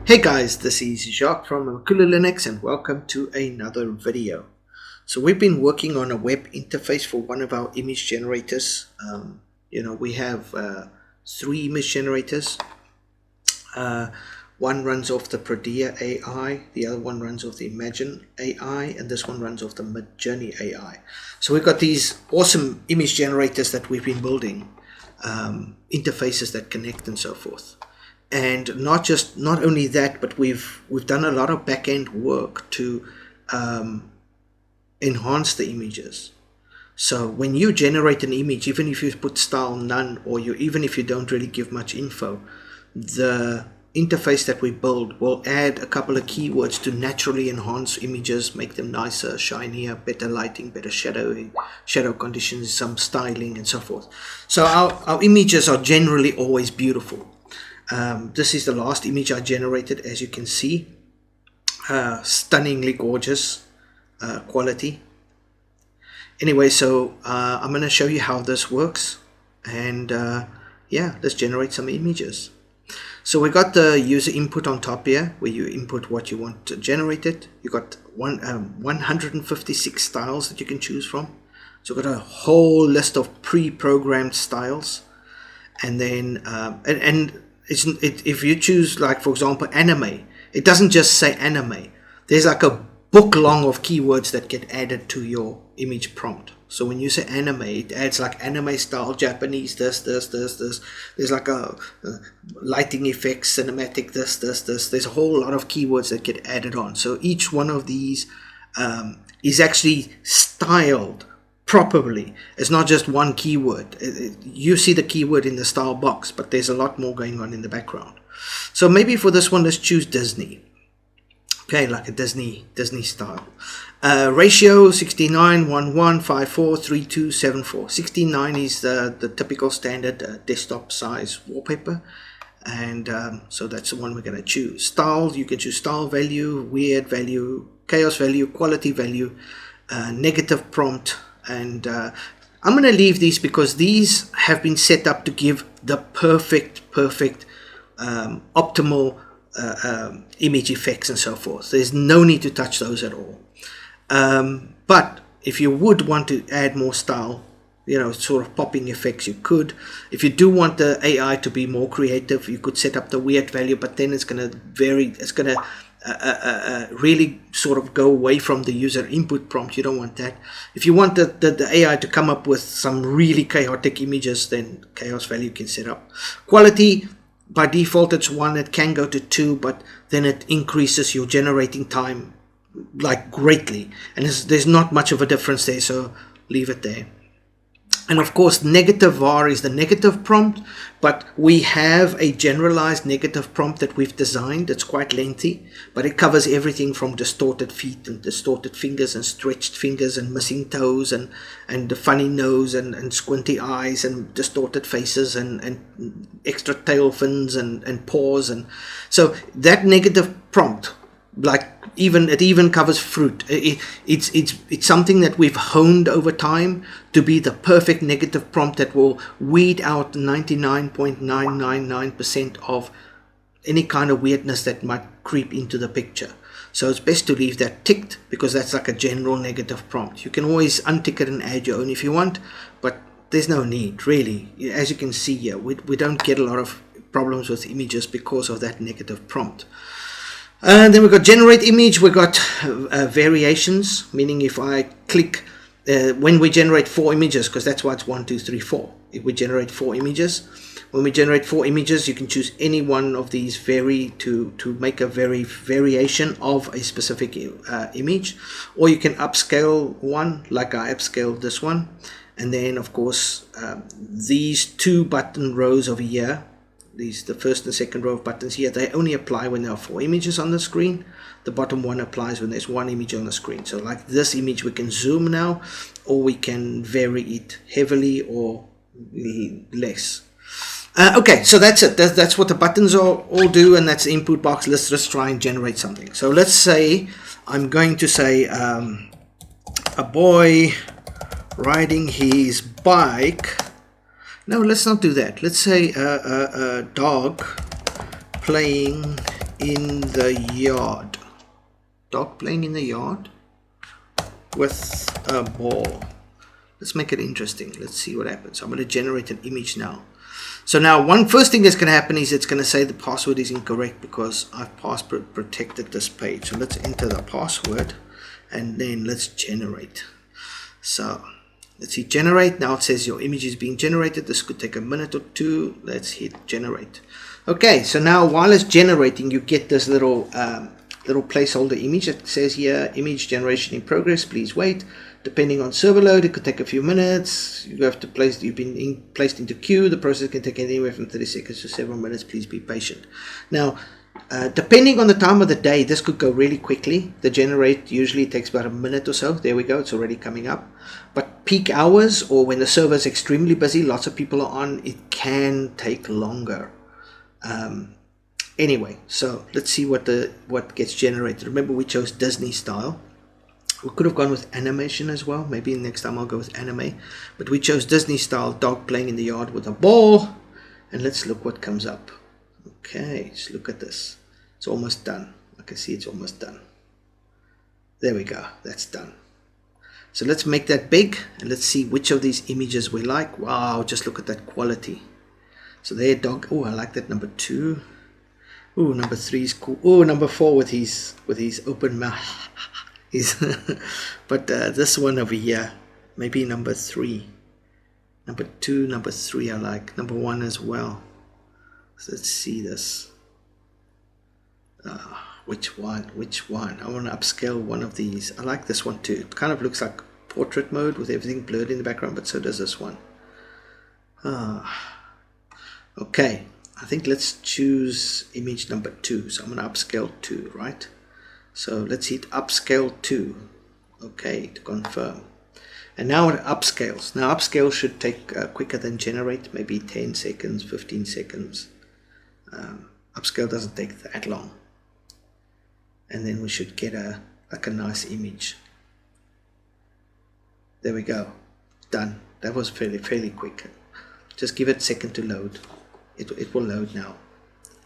Hey guys, this is Jacques from MakuluLinux and welcome to another video. So we've been working on a web interface for one of our image generators. We have three image generators. One runs off the Prodea AI, the other one runs off the Imagine AI, and this one runs off the Midjourney AI. So we've got these awesome image generators that we've been building, interfaces that connect and so forth. And not only that, but we've done a lot of back-end work to enhance the images. So when you generate an image, even if you put style none, or even if you don't really give much info, the interface that we build will add a couple of keywords to naturally enhance images, make them nicer, shinier, better lighting, better shadow conditions, some styling and so forth. So our images are generally always beautiful. This is the last image I generated, as you can see. Stunningly gorgeous quality. Anyway, so I'm going to show you how this works, and yeah, let's generate some images. So we got the user input on top here, where you input what you want to generate it. You got 156 styles that you can choose from. So we've got a whole list of pre-programmed styles, and then if you choose, like, for example, anime, it doesn't just say anime. There's like a book long of keywords that get added to your image prompt. So when you say anime, it adds like anime style, Japanese, this. There's like a lighting effects, cinematic, this. There's a whole lot of keywords that get added on. So each one of these is actually styled properly. It's not just one keyword. You see the keyword in the style box, but there's a lot more going on in the background. So maybe for this one, let's choose Disney. Okay, like a Disney style. Ratio 69, 11, 54, 32, 74. 69 is the typical standard desktop size wallpaper, and so that's the one we're going to choose. Style, you can choose style value, weird value, chaos value, quality value, negative prompt, and I'm going to leave these because these have been set up to give the perfect optimal image effects and so forth. There's no need to touch those at all. But if you would want to add more style, sort of popping effects, you could. If you do want the AI to be more creative, you could set up the weird value, but then it's going to vary. It's going to really sort of go away from the user input prompt. You don't want that. If you want the AI to come up with some really chaotic images, then chaos value can set up. Quality, by default it's 1. It can go to 2, but then it increases your generating time like greatly, and there's not much of a difference there, so leave it there. And of course, negative var is the negative prompt, but we have a generalized negative prompt that we've designed. It's quite lengthy, but it covers everything from distorted feet and distorted fingers and stretched fingers and missing toes and the funny nose and squinty eyes and distorted faces and extra tail fins and paws. And so that negative prompt, like, it even covers fruit. It's something that we've honed over time to be the perfect negative prompt that will weed out 99.999% of any kind of weirdness that might creep into the picture. So it's best to leave that ticked, because that's like a general negative prompt. You can always untick it and add your own if you want, but there's no need, really. As you can see here, we don't get a lot of problems with images because of that negative prompt. And then we've got generate image. We've got variations, meaning if I click, when we generate 4 images, because that's why it's 1, 2, 3, 4. If we generate 4 images, when we generate 4 images, you can choose any one of these to make a variation of a specific image, or you can upscale one, like I upscaled this one. And then, of course, these 2 button rows over here, the first and second row of buttons here, they only apply when there are 4 images on the screen. The bottom one applies when there's 1 image on the screen. So like this image, we can zoom now, or we can vary it heavily or less. Okay, so that's it. That's what the buttons all do, and that's the input box. Let's just try and generate something. So let's say I'm going to say a boy riding his bike. No, let's not do that. Let's say a dog playing in the yard. Dog playing in the yard with a ball. Let's make it interesting. Let's see what happens. I'm going to generate an image now. So now first thing that's going to happen is it's going to say the password is incorrect because I've password protected this page. So let's enter the password and then let's generate. So let's hit generate. Now it says your image is being generated. This could take a minute or two. Let's hit generate. Okay, so now while it's generating, you get this little placeholder image that says here, image generation in progress, please wait. Depending on server load, it could take a few minutes. You have to you've been placed into queue. The process can take anywhere from 30 seconds to several minutes. Please be patient. Now, depending on the time of the day, this could go really quickly. The generate usually takes about a minute or so. There we go. It's already coming up. But peak hours, or when the server is extremely busy, lots of people are on, it can take longer. Anyway, so let's see what gets generated. Remember, we chose Disney style. We could have gone with animation as well. Maybe next time I'll go with anime. But we chose Disney style, dog playing in the yard with a ball. And let's look what comes up. Okay, just look at this. It's almost done. I can see it's almost done. There we go. That's done. So let's make that big. And let's see which of these images we like. Wow, just look at that quality. So there, dog. Oh, I like that number 2. Oh, number 3 is cool. Oh, number 4 with his open mouth. But this one over here, maybe number 3. Number 2, number 3 I like. Number 1 as well. So let's see this. Which one? I want to upscale one of these. I like this one too. It kind of looks like portrait mode with everything blurred in the background, but so does this one. Okay, I think let's choose image number 2. So I'm going to upscale 2, right? So let's hit upscale 2. Okay, to confirm. And now it upscales. Now upscale should take quicker than generate, maybe 10 seconds, 15 seconds. Upscale doesn't take that long. And then we should get a nice image. There we go. Done. That was fairly quick. Just give it a second to load. It will load now.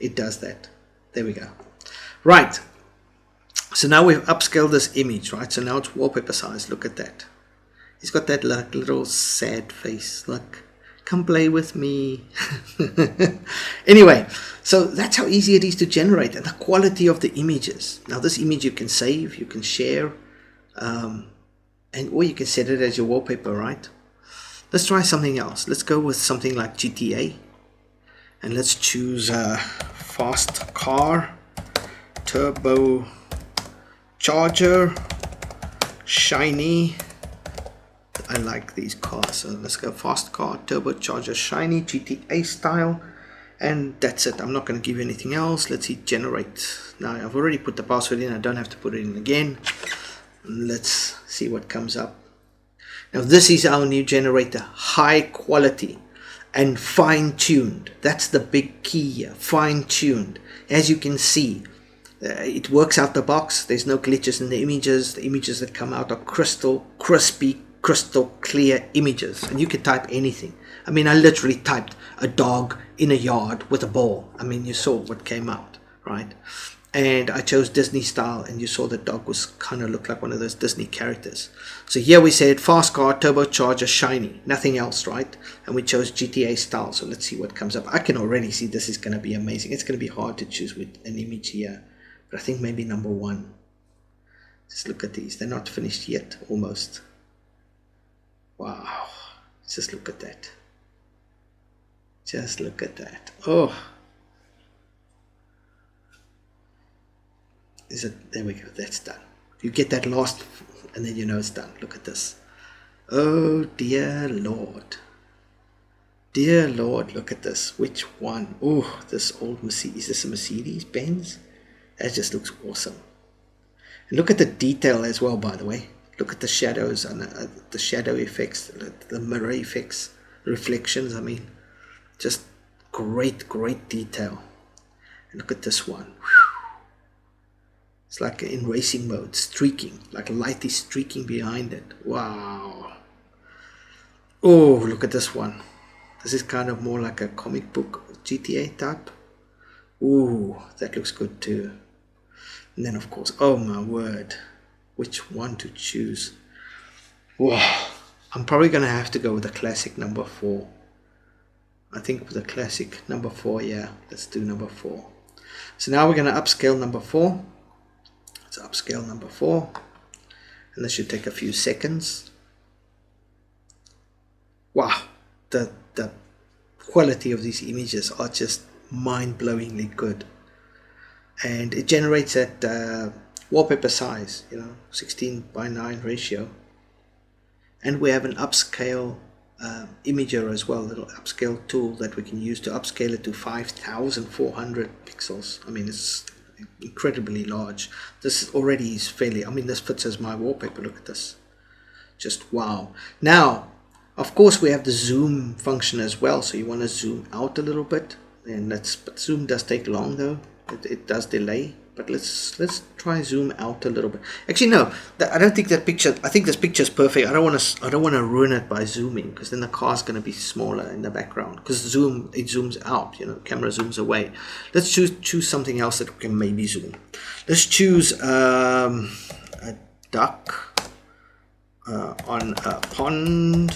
It does that. There we go. Right. So now we've upscaled this image, right? So now it's wallpaper size. Look at that. He's got that little sad face. Look, come play with me. Anyway, so that's how easy it is to generate, and the quality of the images. Now this image you can save, you can share, or you can set it as your wallpaper, right? Let's try something else. Let's go with something like GTA. And let's choose fast car, turbo charger, shiny. I like these cars, so let's go fast car, turbocharger, shiny, GTA style, and that's it. I'm not going to give you anything else. Let's hit generate. Now I've already put the password in, I don't have to put it in again. Let's see what comes up. Now this is our new generator, high quality and fine-tuned. That's the big key here, fine-tuned. As you can see, it works out the box. There's no glitches in the images. The images that come out are crystal, crispy, crystal clear images, and you can type anything. I mean, I literally typed a dog in a yard with a ball. I mean, you saw what came out, right? And I chose Disney style, and you saw the dog was kind of looked like one of those Disney characters. So here we said fast car, turbocharger, shiny, nothing else, right? And we chose GTA style. So let's see what comes up. I can already see this is going to be amazing. It's going to be hard to choose with an image here, but I think maybe number 1. Just look at these. They're not finished yet, almost. Wow. Just look at that. Just look at that. Oh. There we go. That's done. You get that last, and then you know it's done. Look at this. Oh, dear Lord. Dear Lord, look at this. Which one? Oh, this old Mercedes. Is this a Mercedes Benz? That just looks awesome. And look at the detail as well, by the way. Look at the shadows and the shadow effects, the mirror effects, reflections, I mean. Just great, great detail. And look at this one. It's like in racing mode, streaking, like light is streaking behind it. Wow. Oh, look at this one. This is kind of more like a comic book GTA type. Ooh, that looks good too. And then of course, oh my word, which one to choose? Wow, I'm probably gonna have to go with the classic number 4. I think with the classic number 4, yeah, let's do number 4. So now we're gonna upscale number 4. Let's upscale number 4, and this should take a few seconds. Wow, the quality of these images are just mind-blowingly good. And it generates at wallpaper size, 16:9 ratio. And we have an upscale imager as well, a little upscale tool that we can use to upscale it to 5,400 pixels. I mean, it's incredibly large. This already is fairly, I mean, this fits as my wallpaper. Look at this. Just wow. Now, of course, we have the zoom function as well. So you want to zoom out a little bit, and but zoom does take long though. It does delay, but let's try zoom out a little bit. Actually, no, I don't think that picture. I think this picture is perfect. I don't want to ruin it by zooming, because then the car's going to be smaller in the background. Because it zooms out. Camera zooms away. Let's choose something else that we can maybe zoom. Let's choose a duck on a pond.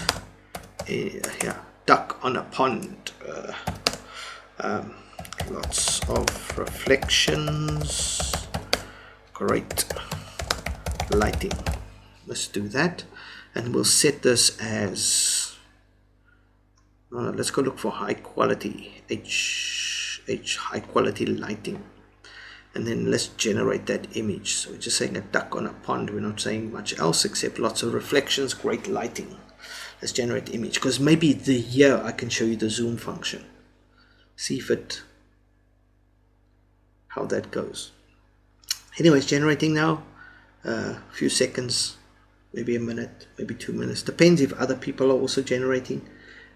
Yeah, duck on a pond. Lots of reflections, great lighting. Let's do that, and we'll set this as let's go look for high quality H high quality lighting, and then let's generate that image. So we're just saying a duck on a pond. We're not saying much else except lots of reflections, great lighting. Let's generate image, because maybe here I can show you the zoom function. See if how that goes. Anyway, it's generating now. A few seconds, maybe a minute, maybe 2 minutes. Depends if other people are also generating,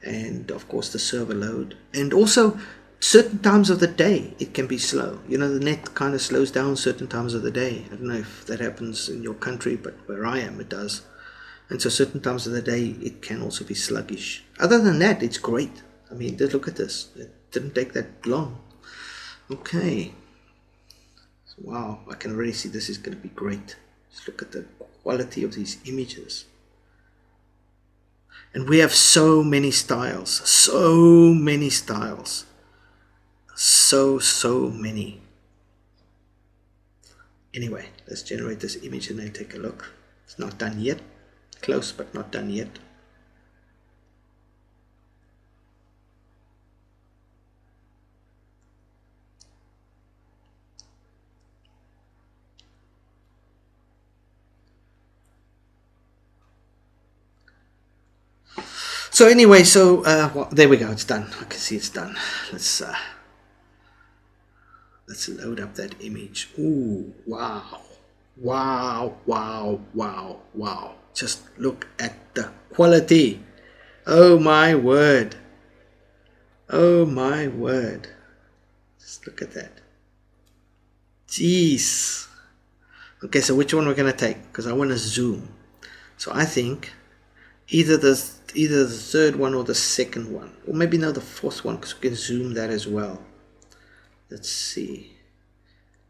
and of course the server load. And also certain times of the day it can be slow. The net kind of slows down certain times of the day. I don't know if that happens in your country, but where I am it does. And so certain times of the day it can also be sluggish. Other than that, it's great. I mean, just look at this. It didn't take that long. Okay. Wow, I can already see this is going to be great. Just look at the quality of these images. And we have so many styles. So many styles. So many. Anyway, let's generate this image and then take a look. It's not done yet. Close, but not done yet. So anyway, well, there we go. It's done. I can see it's done. Let's load up that image. Ooh, wow, wow, wow, wow, wow! Just look at the quality. Oh my word! Oh my word! Just look at that. Jeez. Okay, so which one we're gonna take? Because I want to zoom. So I think either the third one or the second one, or maybe now the fourth one, because we can zoom that as well. Let's see.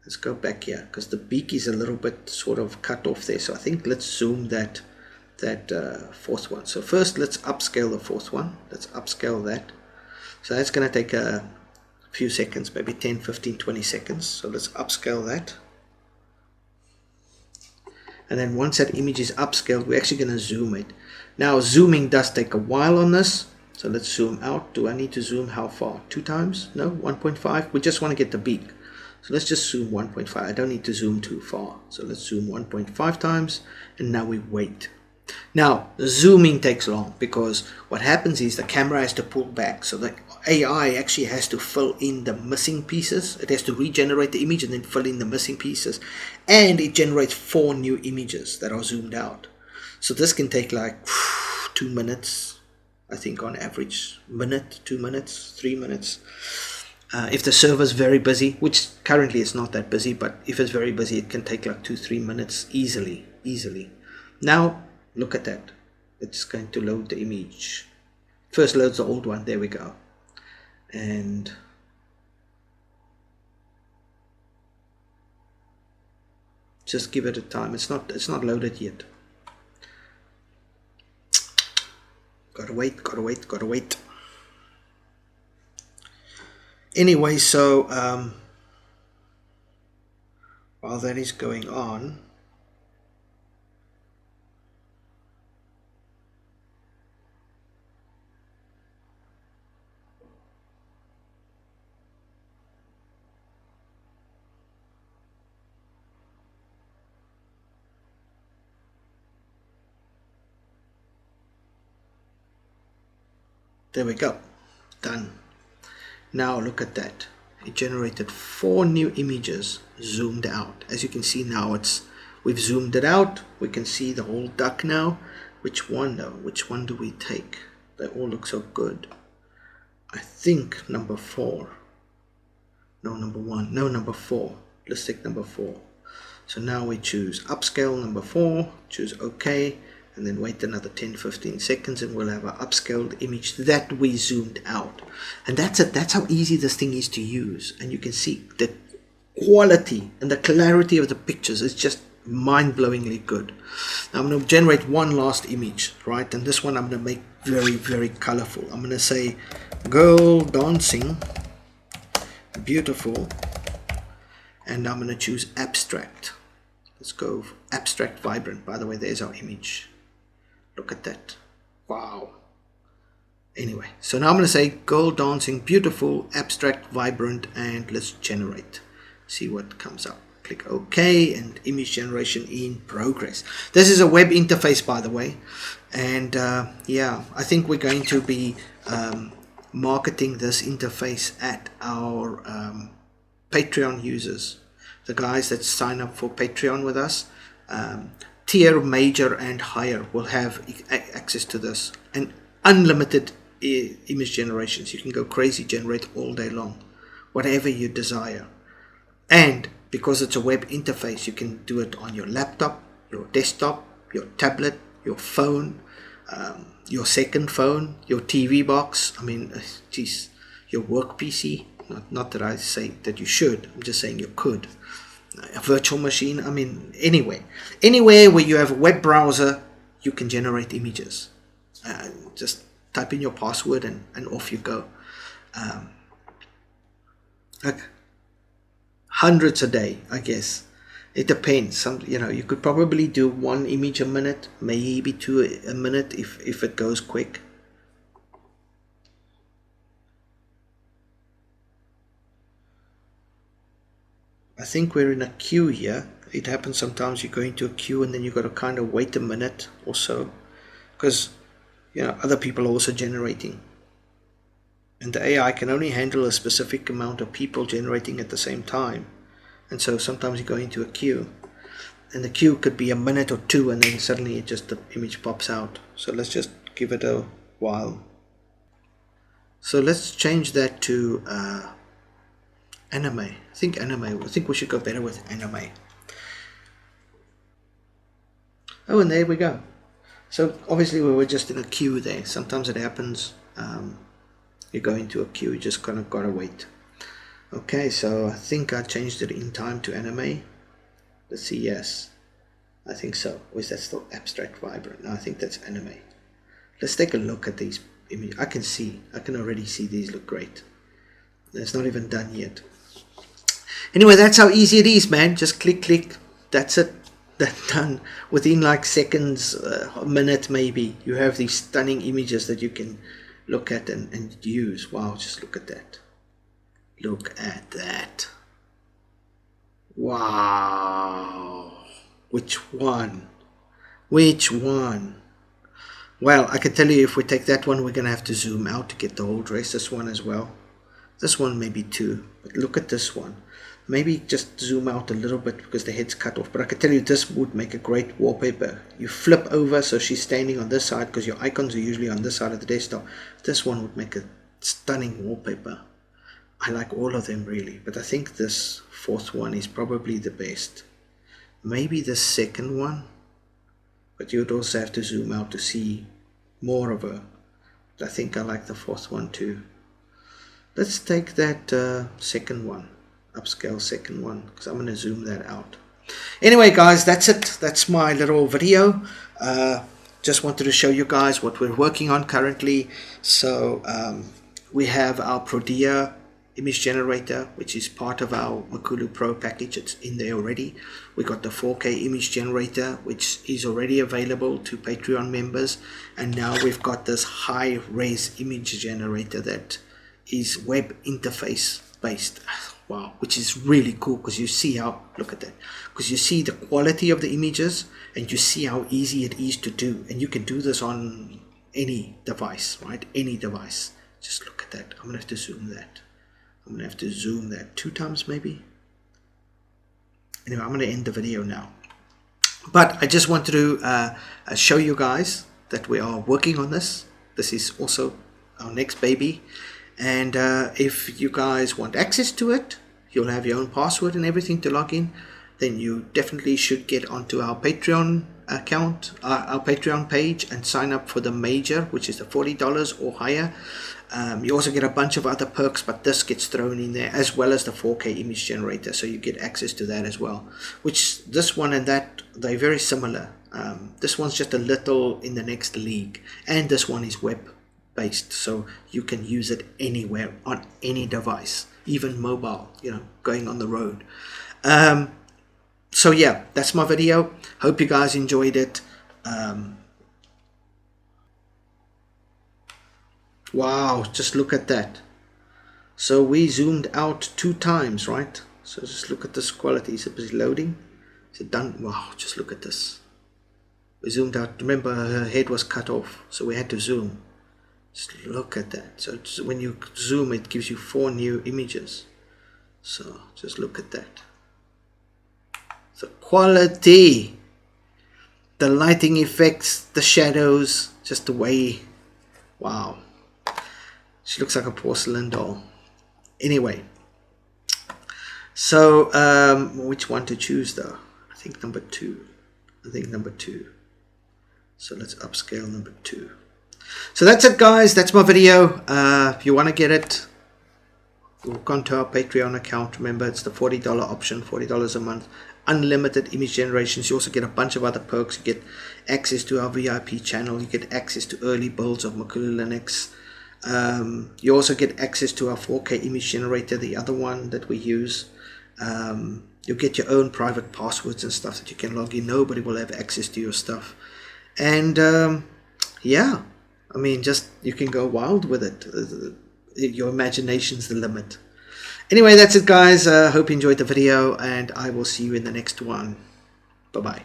Let's go back here, because the beak is a little bit sort of cut off there. So I think let's zoom that fourth one. So first let's upscale the fourth one. Let's upscale that. So that's going to take a few seconds, maybe 10, 15, 20 seconds. So let's upscale that. And then once that image is upscaled, we're actually going to zoom it. Now zooming does take a while on this. So let's zoom out. Do I need to zoom how far? 2 times? No, 1.5. We just want to get the beak. So let's just zoom 1.5. I don't need to zoom too far. So let's zoom 1.5 times. And now we wait. Now zooming takes long, because what happens is the camera has to pull back. So the AI actually has to fill in the missing pieces. It has to regenerate the image and then fill in the missing pieces. And it generates 4 new images that are zoomed out. So this can take like 2 minutes, I think on average. Minute, 2 minutes, 3 minutes. If the server's very busy, which currently it's not that busy, but if it's very busy, it can take like 2-3 minutes easily. Now, look at that. It's going to load the image. First loads the old one. There we go. And Just give it a time. It's not loaded yet. Gotta wait. Anyway, so while that is going on, there we go, done. Now look at that. It generated 4 new images zoomed out. As you can see now, we've zoomed it out. We can see the whole duck now. Which one though? Which one do we take? They all look so good. I think number 4. No, number 1. No, number 4. Let's take number 4. So now we choose upscale number 4, choose OK, and then wait another 10-15 seconds and we'll have an upscaled image that we zoomed out. And that's it. That's how easy this thing is to use. And you can see the quality and the clarity of the pictures is just mind-blowingly good. Now I'm going to generate one last image, right? And this one I'm going to make very, very colorful. I'm going to say girl dancing, beautiful, and I'm going to choose abstract. Let's go abstract vibrant. By the way, there's our image. Look at that. Wow. Anyway, so now I'm going to say girl dancing, beautiful, abstract, vibrant, and let's generate. See what comes up. Click OK, and image generation in progress. This is a web interface, by the way. And yeah, I think we're going to be marketing this interface at our Patreon users. The guys that sign up for Patreon with us. Tier major and higher will have access to this, and unlimited image generations. You can go crazy, generate all day long, whatever you desire. And because it's a web interface, you can do it on your laptop, your desktop, your tablet, your phone, your second phone, your TV box. I mean, geez, your work PC. Not that I say that you should, I'm just saying you could. A virtual machine. I mean, anywhere where you have a web browser, you can generate images. Just type in your password and off you go. Like hundreds a day, I guess. It depends. You could probably do 1 image a minute, maybe 2 a minute if it goes quick. I think we're in a queue here. It happens sometimes you go into a queue and then you got to kind of wait a minute or so, because other people are also generating, and the AI can only handle a specific amount of people generating at the same time. And so sometimes you go into a queue and the queue could be a minute or 2 and then suddenly the image pops out. So let's just give it a while. So let's change that to anime. I think we should go better with anime. Oh, and there we go. So obviously we were just in a queue there. Sometimes it happens. You go into a queue, you just kind of gotta wait. Okay, so I think I changed it in time to anime. Let's see, yes. I think so. Or is that still abstract vibrant? No, I think that's anime. Let's take a look at these images. I can already see these look great. It's not even done yet. Anyway, that's how easy it is, man. Just click. That's it. That's done. Within like seconds, a minute maybe, you have these stunning images that you can look at and use. Wow, just look at that. Look at that. Wow. Which one? Well, I can tell you, if we take that one, we're going to have to zoom out to get the whole dress. This one as well. This one maybe too. But look at this one. Maybe just zoom out a little bit because the head's cut off. But I can tell you, this would make a great wallpaper. You flip over so she's standing on this side, because your icons are usually on this side of the desktop. This one would make a stunning wallpaper. I like all of them really, but I think this 4th one is probably the best. Maybe the 2nd one, but you'd also have to zoom out to see more of her. But I think I like the 4th one too. Let's take that 2nd one, upscale 2nd one, because I'm going to zoom that out. Anyway, guys, that's it. That's my little video. Just wanted to show you guys what we're working on currently. So we have our Prodea image generator, which is part of our Makulu Pro package. It's in there already. We got the 4K image generator, which is already available to Patreon members, and now we've got this high res image generator that is web interface based. Wow, which is really cool, because you see how, look at that, because you see the quality of the images and you see how easy it is to do, and you can do this on any device, right? Any device. Just look at that. I'm gonna have to zoom that. I'm gonna have to zoom that 2 times maybe. Anyway, I'm gonna end the video now, but I just wanted to show you guys that we are working on this. This is also our next baby. And if you guys want access to it, you'll have your own password and everything to log in, then you definitely should get onto our Patreon account, our Patreon page, and sign up for the major, which is the $40 or higher. You also get a bunch of other perks, but this gets thrown in there, as well as the 4K image generator, so you get access to that as well, which this one and that, they're very similar. This one's just a little in the next league, and this one is web based, so you can use it anywhere on any device, even mobile, you know, going on the road. So yeah, that's my video. Hope you guys enjoyed it. Wow, just look at that. So we zoomed out 2 times, right? So just look at this quality. Is it busy loading? Is it done? Wow, just look at this. We zoomed out. Remember, her head was cut off, so we had to zoom. Just look at that. So when you zoom, it gives you 4 new images. So just look at that. The quality, the lighting effects, the shadows, just the way. Wow. She looks like a porcelain doll. Anyway. So which one to choose though? I think number 2. So let's upscale number 2. So that's it, guys. That's my video. If you want to get it, walk onto our Patreon account. Remember, it's the $40 option, $40 a month, unlimited image generations. You also get a bunch of other perks. You get access to our VIP channel. You get access to early builds of MakuluLinux. You also get access to our 4K image generator, the other one that we use. You'll get your own private passwords and stuff that you can log in. Nobody will have access to your stuff. And yeah, I mean, just you can go wild with it. Your imagination's the limit. Anyway, that's it, guys. Hope you enjoyed the video, and I will see you in the next one. Bye-bye.